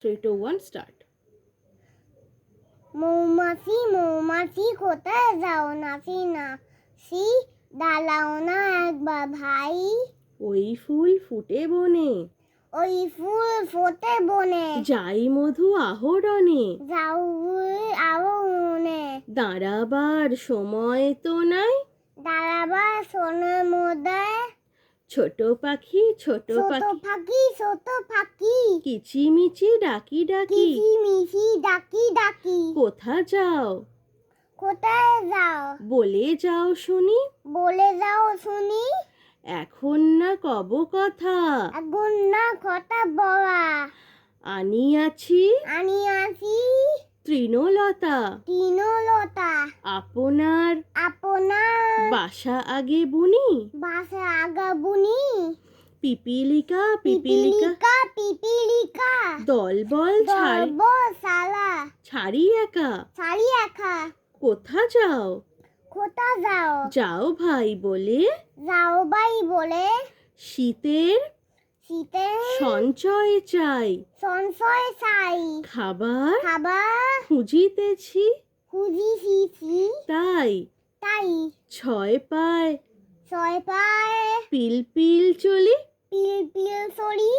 3, 2, 1, start. মৌমাছি মৌমাছি কোথায় যাও নাচি নাচি দাঁড়াও না একবার ভাই ওই ফুল ফুটে বনে, ওই ফুল ফোটে বনে যাই মধু আহরণে, যাও আরো মনে দাঁড়াবার সময় তো নাই, দাঁড়াবার সোনার মধ্যে ছোট পাখি ছোট ছোট পাখি ফাঁকি কিচিমিচি ডাকি ডাকি, কিচিমিচি ডাকি ডাকি কোথা যাও কোথায় যাও বলে যাও শুনি, বলে যাও শুনি এখন না কব কথা, আগুন না কথা বলা আনিয়াছি আনিয়াছি তৃণলতা, তৃণলতা আপনার বাসা আগে বুনি, বাসা আগা বুনি পিপিলিকা পিপিলিকা দলবল দর্ব সালা ছাড়ি একা, ছাড়ি একা কোথা যাও কোথা যাও যাও ভাই বলে, যাও বাই বলে শীতের শীতের সঞ্চয় চাই, সংশয় চাই খাবার খুঁজিতেছি তাই তাই ছয় পায় ছয় পায় পিলপিল চলি, পিল পিল সরি